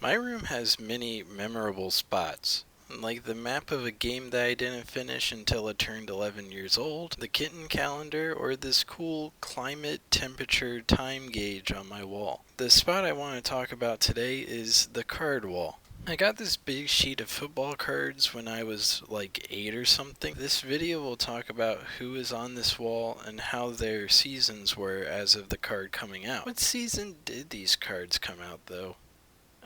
My room has many memorable spots, like the map of a game that I didn't finish until it turned 11 years old, the kitten calendar, or this cool climate temperature time gauge on my wall. The spot I want to talk about today is the card wall. I got this big sheet of football cards when I was like 8 or something. This video will talk about who is on this wall and how their seasons were as of the card coming out. What season did these cards come out though?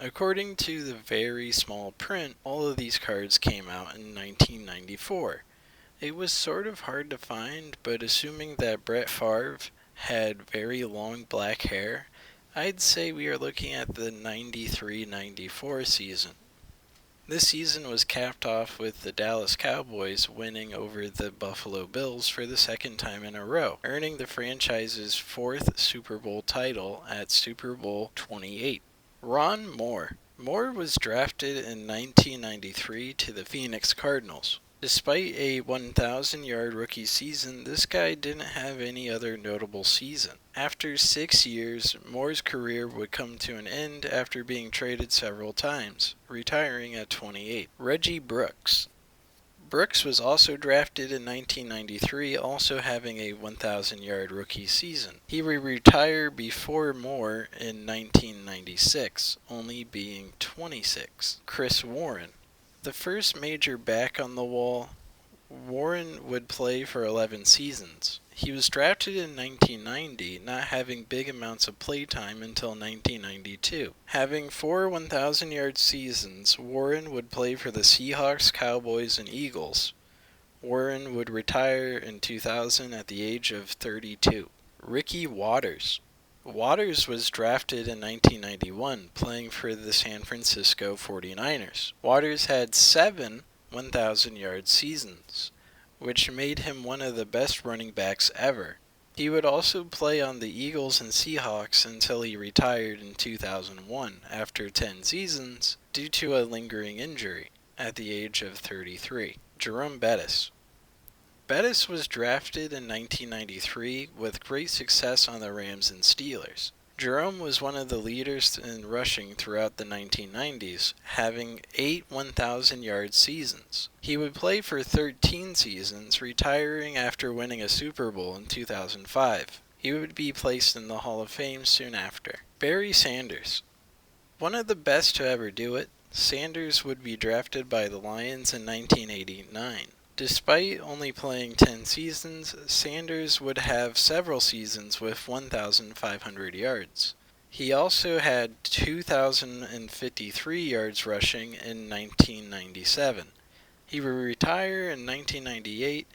According to the very small print, all of these cards came out in 1994. It was sort of hard to find, but assuming that Brett Favre had very long black hair, I'd say we are looking at the 93-94 season. This season was capped off with the Dallas Cowboys winning over the Buffalo Bills for the second time in a row, earning the franchise's fourth Super Bowl title at Super Bowl 28. Ron Moore. Moore was drafted in 1993 to the Phoenix Cardinals. Despite a 1,000-yard rookie season, this guy didn't have any other notable season. After 6 years, Moore's career would come to an end after being traded several times, retiring at 28. Reggie Brooks. Brooks was also drafted in 1993, also having a 1,000-yard rookie season. He would retire before Moore in 1996, only being 26. Chris Warren. The first major back on the wall, Warren would play for 11 seasons. He was drafted in 1990, not having big amounts of playtime until 1992. Having 4 1,000-yard seasons, Warren would play for the Seahawks, Cowboys, and Eagles. Warren would retire in 2000 at the age of 32. Ricky Watters. Watters was drafted in 1991, playing for the San Francisco 49ers. Watters had 7 1,000-yard seasons, which made him one of the best running backs ever. He would also play on the Eagles and Seahawks until he retired in 2001 after 10 seasons due to a lingering injury at the age of 33. Jerome Bettis. Bettis was drafted in 1993 with great success on the Rams and Steelers. Jerome was one of the leaders in rushing throughout the 1990s, having 8 1,000-yard seasons. He would play for 13 seasons, retiring after winning a Super Bowl in 2005. He would be placed in the Hall of Fame soon after. Barry Sanders. One of the best to ever do it, Sanders would be drafted by the Lions in 1989. Despite only playing 10 seasons, Sanders would have several seasons with 1,500 yards. He also had 2,053 yards rushing in 1997. He would retire in 1998,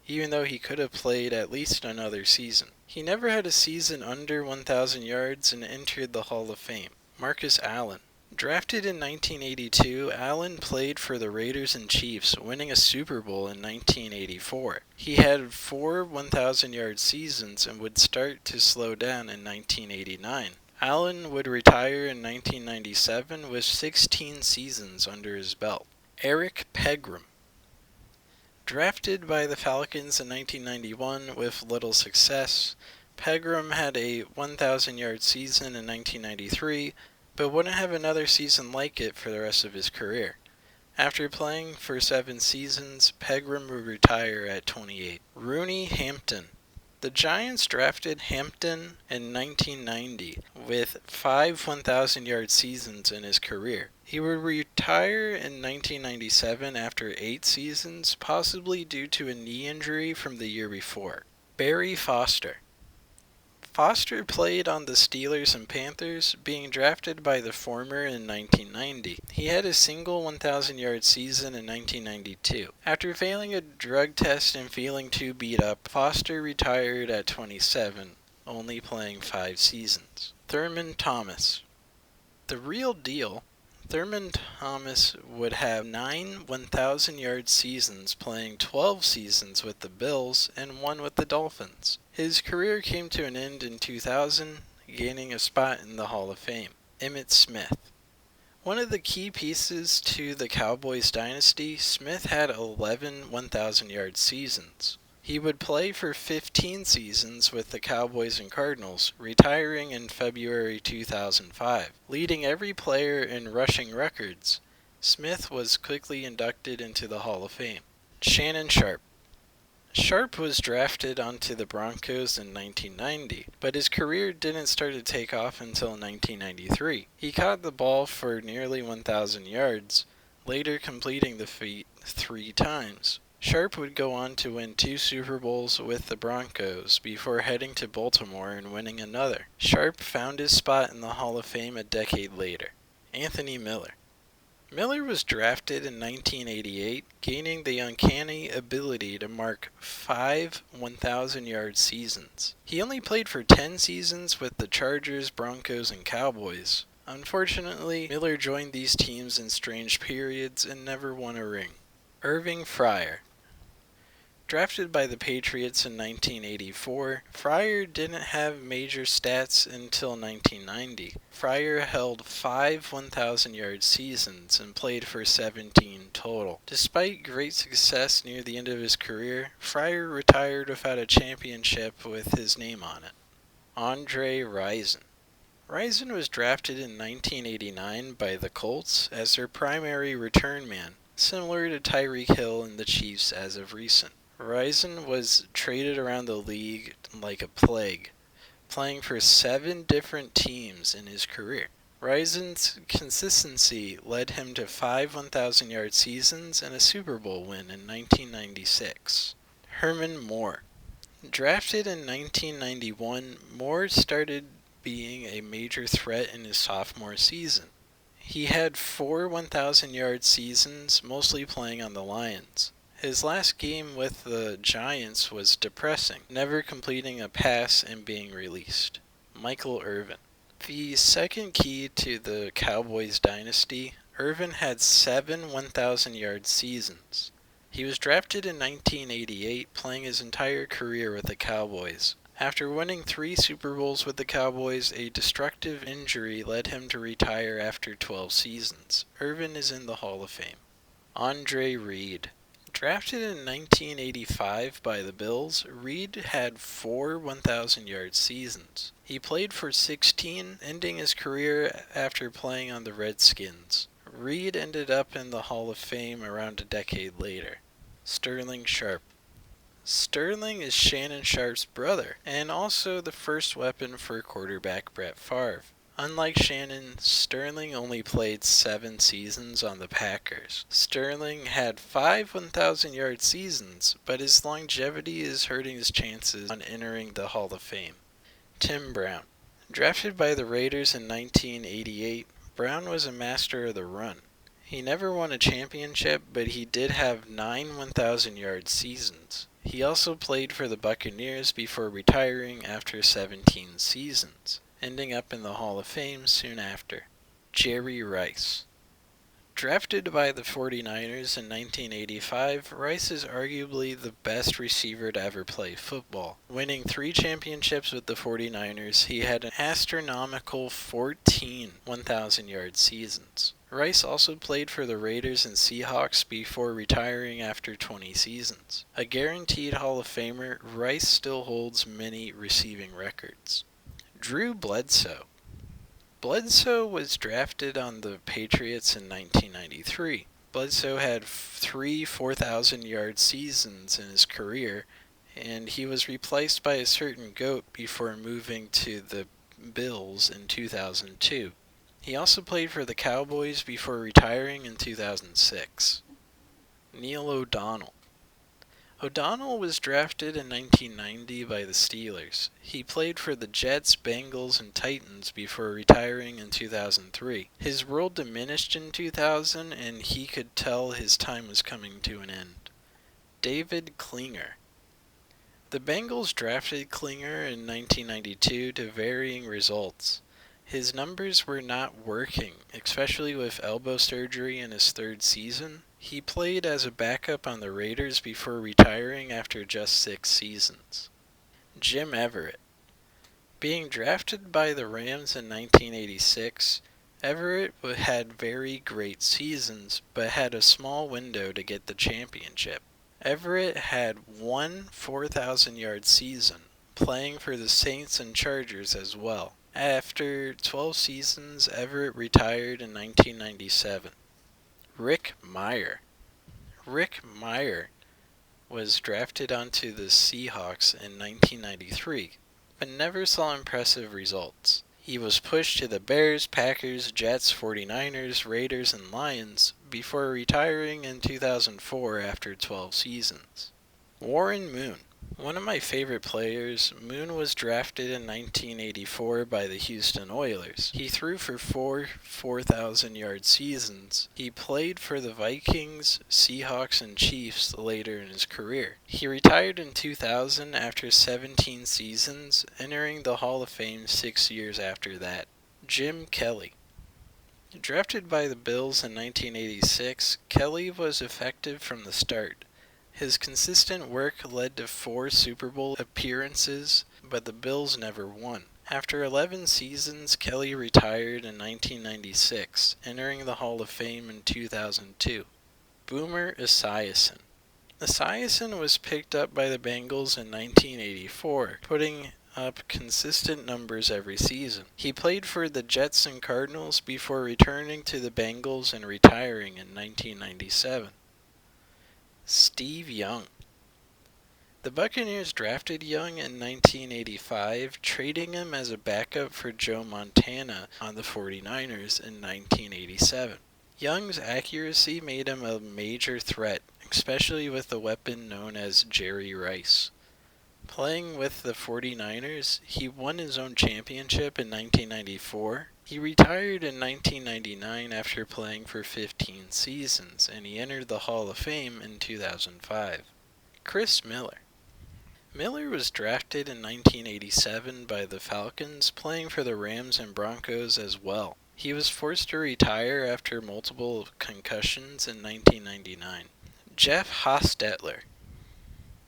even though he could have played at least another season. He never had a season under 1,000 yards and entered the Hall of Fame. Marcus Allen. Drafted in 1982, Allen played for the Raiders and Chiefs, winning a Super Bowl in 1984. He had 4 1,000-yard seasons and would start to slow down in 1989. Allen would retire in 1997 with 16 seasons under his belt. Eric Pegram. Drafted by the Falcons in 1991 with little success, Pegram had a 1,000-yard season in 1993, but wouldn't have another season like it for the rest of his career. After playing for 7 seasons, Pegram would retire at 28. Rooney Hampton. The Giants drafted Hampton in 1990 with 5 1,000-yard seasons in his career. He would retire in 1997 after 8 seasons, possibly due to a knee injury from the year before. Barry Foster. Foster played on the Steelers and Panthers, being drafted by the former in 1990. He had a single 1,000-yard season in 1992. After failing a drug test and feeling too beat up, Foster retired at 27, only playing 5 seasons. Thurman Thomas. The real deal. Thurman Thomas would have 9 1,000-yard seasons, playing 12 seasons with the Bills and 1 with the Dolphins. His career came to an end in 2000, gaining a spot in the Hall of Fame. Emmitt Smith. One of the key pieces to the Cowboys dynasty, Smith had 11 1,000-yard seasons. He would play for 15 seasons with the Cowboys and Cardinals, retiring in February 2005. Leading every player in rushing records, Smith was quickly inducted into the Hall of Fame. Shannon Sharpe. Sharpe was drafted onto the Broncos in 1990, but his career didn't start to take off until 1993. He caught the ball for nearly 1,000 yards, later completing the feat 3 times. Sharpe would go on to win 2 Super Bowls with the Broncos before heading to Baltimore and winning another. Sharpe found his spot in the Hall of Fame a decade later. Anthony Miller. Miller was drafted in 1988, gaining the uncanny ability to mark 5 1,000-yard seasons. He only played for 10 seasons with the Chargers, Broncos, and Cowboys. Unfortunately, Miller joined these teams in strange periods and never won a ring. Irving Fryar. Drafted by the Patriots in 1984, Fryar didn't have major stats until 1990. Fryar held 5 1,000-yard seasons and played for 17 total. Despite great success near the end of his career, Fryar retired without a championship with his name on it. Andre Rison. Rison was drafted in 1989 by the Colts as their primary return man, similar to Tyreek Hill and the Chiefs as of recent. Rison was traded around the league like a plague, playing for 7 different teams in his career. Rison's consistency led him to 5 1,000-yard seasons and a Super Bowl win in 1996. Herman Moore. Drafted in 1991, Moore started being a major threat in his sophomore season. He had 4 1,000-yard seasons, mostly playing on the Lions. His last game with the Giants was depressing, never completing a pass and being released. Michael Irvin. The second key to the Cowboys dynasty, Irvin had 7 1,000-yard seasons. He was drafted in 1988, playing his entire career with the Cowboys. After winning 3 Super Bowls with the Cowboys, a destructive injury led him to retire after 12 seasons. Irvin is in the Hall of Fame. Andre Reed. Drafted in 1985 by the Bills, Reed had 4 1,000-yard seasons. He played for 16, ending his career after playing on the Redskins. Reed ended up in the Hall of Fame around a decade later. Sterling Sharpe. Sterling is Shannon Sharpe's brother, and also the first weapon for quarterback Brett Favre. Unlike Shannon, Sterling only played 7 seasons on the Packers. Sterling had 5 1,000-yard seasons, but his longevity is hurting his chances on entering the Hall of Fame. Tim Brown. Drafted by the Raiders in 1988, Brown was a master of the run. He never won a championship, but he did have 9 1,000-yard seasons. He also played for the Buccaneers before retiring after 17 seasons, ending up in the Hall of Fame soon after. Jerry Rice. Drafted by the 49ers in 1985, Rice is arguably the best receiver to ever play football. Winning 3 championships with the 49ers, he had an astronomical 14 1,000-yard seasons. Rice also played for the Raiders and Seahawks before retiring after 20 seasons. A guaranteed Hall of Famer, Rice still holds many receiving records. Drew Bledsoe. Bledsoe was drafted on the Patriots in 1993. Bledsoe had 3 4,000-yard seasons in his career, and he was replaced by a certain GOAT before moving to the Bills in 2002. He also played for the Cowboys before retiring in 2006. Neil O'Donnell. O'Donnell was drafted in 1990 by the Steelers. He played for the Jets, Bengals, and Titans before retiring in 2003. His role diminished in 2000, and he could tell his time was coming to an end. David Klinger. The Bengals drafted Klinger in 1992 to varying results. His numbers were not working, especially with elbow surgery in his 3rd season. He played as a backup on the Raiders before retiring after just 6 seasons. Jim Everett. Being drafted by the Rams in 1986, Everett had very great seasons, but had a small window to get the championship. Everett had one 4,000-yard season, playing for the Saints and Chargers as well. After 12 seasons, Everett retired in 1997. Rick Mirer. Rick Mirer was drafted onto the Seahawks in 1993, but never saw impressive results. He was pushed to the Bears, Packers, Jets, 49ers, Raiders, and Lions before retiring in 2004 after 12 seasons. Warren Moon. One of my favorite players, Moon was drafted in 1984 by the Houston Oilers. He threw for four 4,000-yard seasons. He played for the Vikings, Seahawks, and Chiefs later in his career. He retired in 2000 after 17 seasons, entering the Hall of Fame 6 years after that. Jim Kelly. Drafted by the Bills in 1986, Kelly was effective from the start. His consistent work led to 4 Super Bowl appearances, but the Bills never won. After 11 seasons, Kelly retired in 1996, entering the Hall of Fame in 2002. Boomer Esiason. Esiason was picked up by the Bengals in 1984, putting up consistent numbers every season. He played for the Jets and Cardinals before returning to the Bengals and retiring in 1997. Steve Young. The Buccaneers drafted Young in 1985, trading him as a backup for Joe Montana on the 49ers in 1987. Young's accuracy made him a major threat, especially with the weapon known as Jerry Rice. Playing with the 49ers, he won his own championship in 1994. He retired in 1999 after playing for 15 seasons, and he entered the Hall of Fame in 2005. Chris Miller. Miller was drafted in 1987 by the Falcons, playing for the Rams and Broncos as well. He was forced to retire after multiple concussions in 1999. Jeff Hostetler.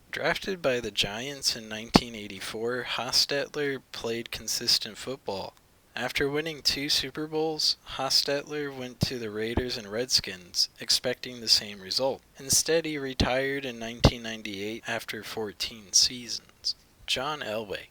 Drafted by the Giants in 1984, Hostetler played consistent football. After winning 2 Super Bowls, Hostetler went to the Raiders and Redskins, expecting the same result. Instead, he retired in 1998 after 14 seasons. John Elway.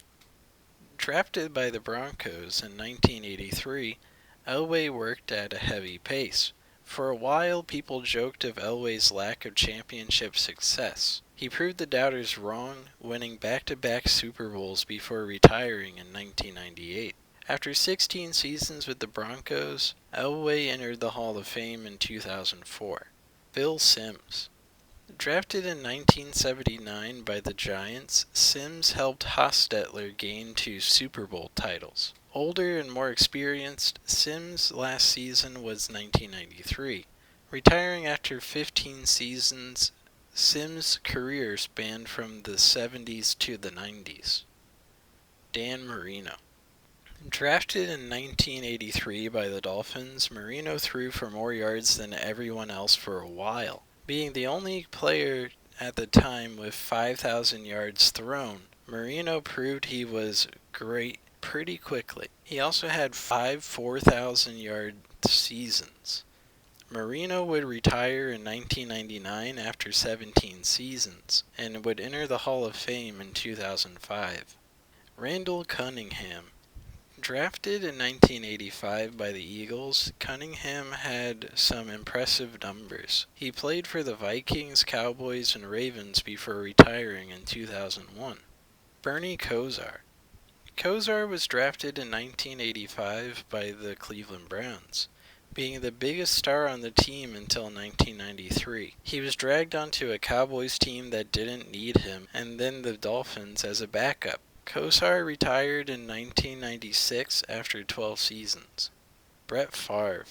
Drafted by the Broncos in 1983, Elway worked at a heavy pace. For a while, people joked of Elway's lack of championship success. He proved the doubters wrong, winning back-to-back Super Bowls before retiring in 1998. After 16 seasons with the Broncos, Elway entered the Hall of Fame in 2004. Phil Simms. Drafted in 1979 by the Giants, Simms helped Hostetler gain 2 Super Bowl titles. Older and more experienced, Simms' last season was 1993. Retiring after 15 seasons, Simms' career spanned from the 70s to the 90s. Dan Marino. Drafted in 1983 by the Dolphins, Marino threw for more yards than everyone else for a while. Being the only player at the time with 5,000 yards thrown, Marino proved he was great pretty quickly. He also had 5 4,000-yard seasons. Marino would retire in 1999 after 17 seasons, and would enter the Hall of Fame in 2005. Randall Cunningham. Drafted in 1985 by the Eagles, Cunningham had some impressive numbers. He played for the Vikings, Cowboys, and Ravens before retiring in 2001. Bernie Kosar. Kosar was drafted in 1985 by the Cleveland Browns, being the biggest star on the team until 1993. He was dragged onto a Cowboys team that didn't need him, and then the Dolphins as a backup. Kosar retired in 1996 after 12 seasons. Brett Favre.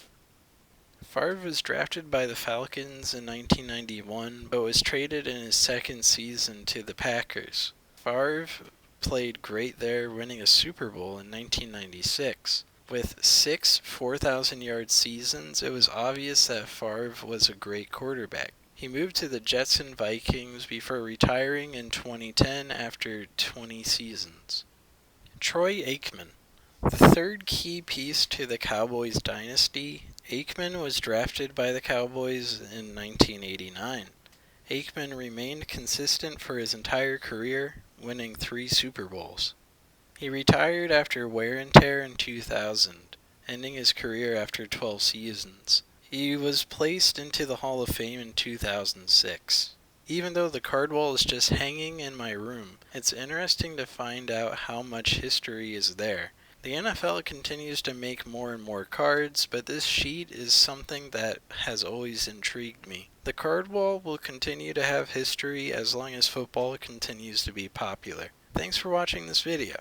Favre was drafted by the Falcons in 1991, but was traded in his second season to the Packers. Favre played great there, winning a Super Bowl in 1996. With 6 4,000-yard seasons, it was obvious that Favre was a great quarterback. He moved to the Jets and Vikings before retiring in 2010 after 20 seasons. Troy Aikman. The third key piece to the Cowboys dynasty, Aikman was drafted by the Cowboys in 1989. Aikman remained consistent for his entire career, winning 3 Super Bowls. He retired after wear and tear in 2000, ending his career after 12 seasons. He was placed into the Hall of Fame in 2006. Even though the card wall is just hanging in my room, it's interesting to find out how much history is there. The NFL continues to make more and more cards, but this sheet is something that has always intrigued me. The card wall will continue to have history as long as football continues to be popular. Thanks for watching this video.